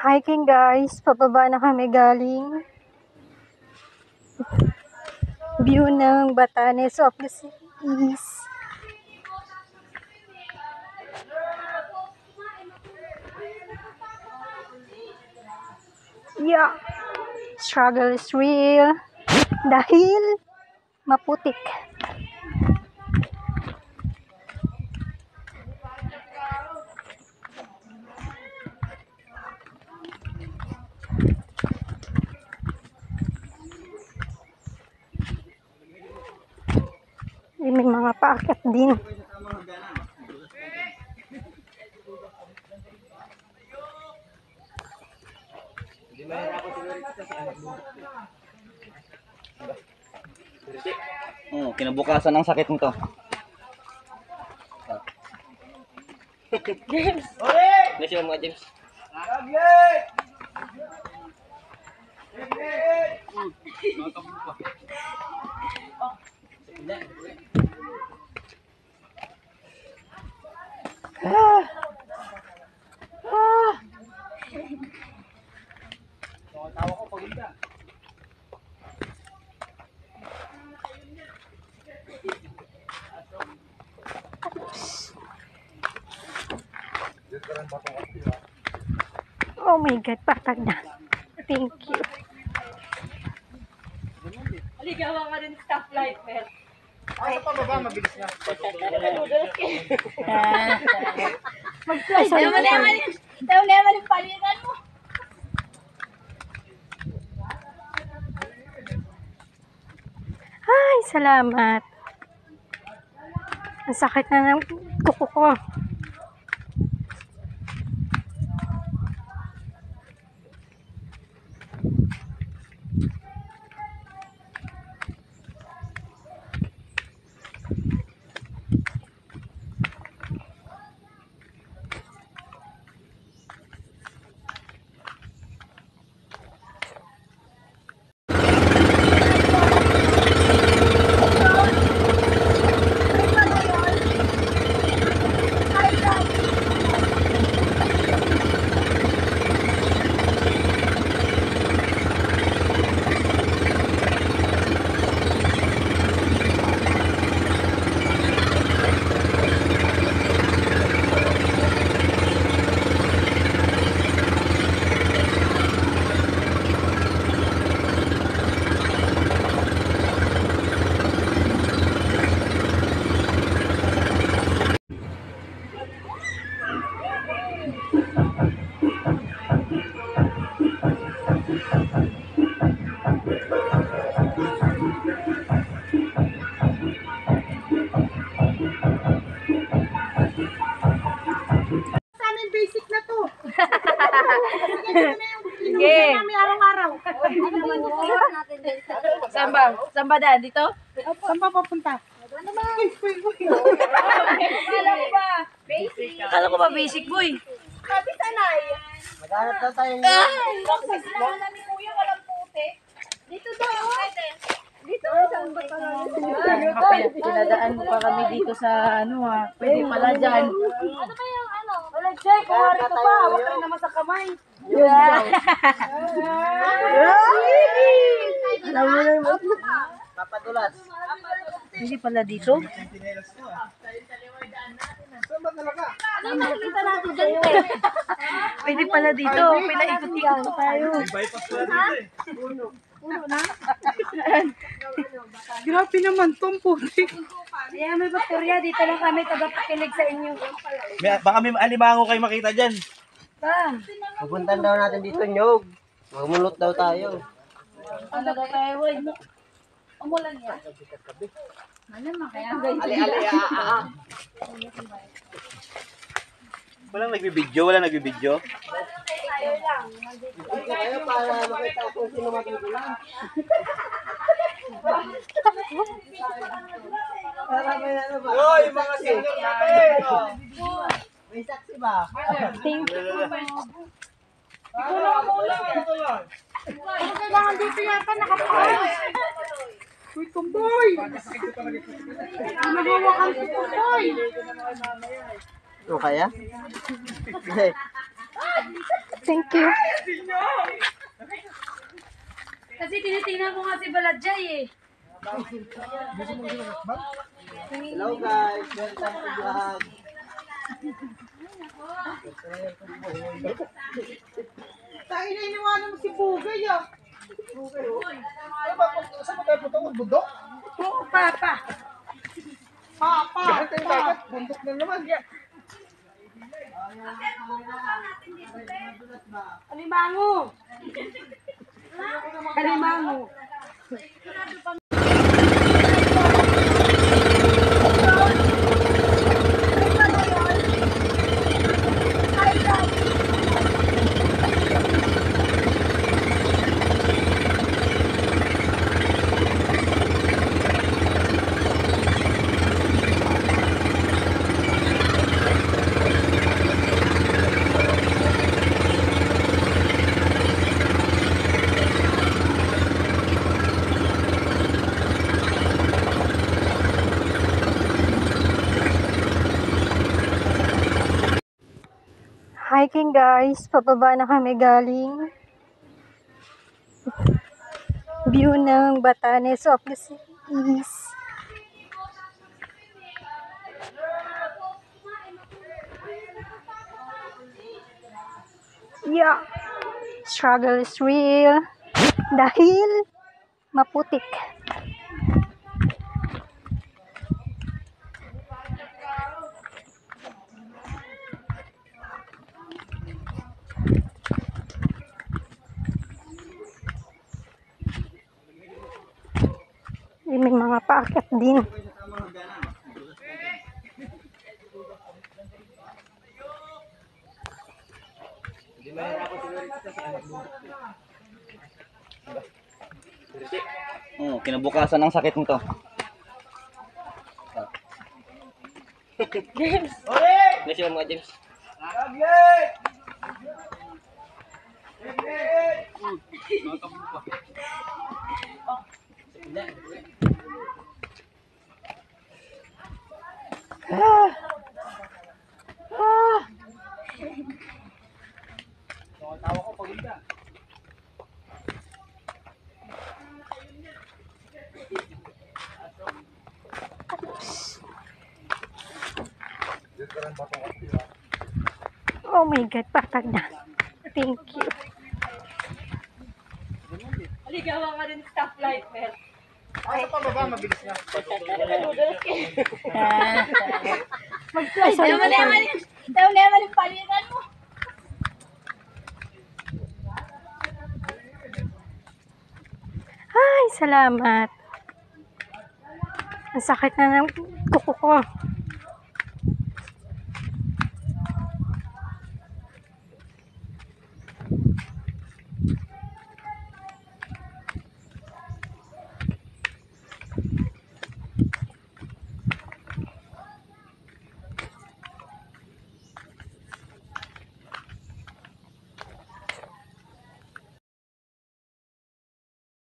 Hiking guys, pababa na kami galing view ng Batanes of the Seas. Yeah, struggle is real dahil maputik. May mga paakyat din. Kinabukasan ng sakit nito. Bless you mga James. Oh my God, patag na. Thank you. Ligawan ka rin stoplight, Mel. Ay, sa pababa, mabilis na. Mag-fly. Tayo na naman yung palitan mo. Ay, salamat. Ang sakit na ng kuko ko. Sige. Samba? Samba daan dito? Saan pa papunta? Kala ko ba basic boy? Maghanap daw tayo ng Pinadaan mo pa kami dito sa ano pwede pala dyan. Ano ba yung ano? Wala dyan, kuwari ka pa. Huwag ka naman sa kamay. Alam mo na yung papadulas. Hindi pala dito. Saan ba talaga? Ano yung nakikita natin dyan? Pwede pala dito. Pinaikot-ikot pa tayo. Bypass pala dito eh. Puno na? Grabe naman tong puti. Kaya may bakterya. Dito lang kami tagapakinig sa inyo. Baka may alimango kayo makita dyan. Pa, Pupuntan daw natin dito, Nyog. Magmulot daw tayo. ano daw tayo? Umulan yan. Ano naman kaya? Walang nagbibidyo, Kaya para makita kung sino matutulang. Para may ano ba? Hoy, mga senior natin! May saksi ba? Thank you. Ikaw na umulan! Kailangan dito yata nakapaayos. Uy, tumboy! Nagawakan si tumboy! Ano kaya? Thank you. Kasi tinitingnan ko nga si Balajay eh. Hello guys, welcome to vlog. Tayo na iniwanan mo si Bugay ah. Bugay oh. Ano ba? Saan mo tayo punta? Bundok? Oo, Papa. Papa! Bakit tayo dagat? Bundok na naman. Alimango. Alimango. Hiking guys, pababa na kami galing. View ng Batanes of the Seas. Yeah, struggle is real dahil maputik. May mga paakyat din. Kinabukasan ng sakit nito. Bless you mga James. Oh my God, patag na. Thank you. Aligawa ka din stoplight, Mer. Ano pa baba? Mabilis na. Mag-fly. Tayo naman yung palitan mo. Ay, salamat. Ang sakit na ng kuko ko.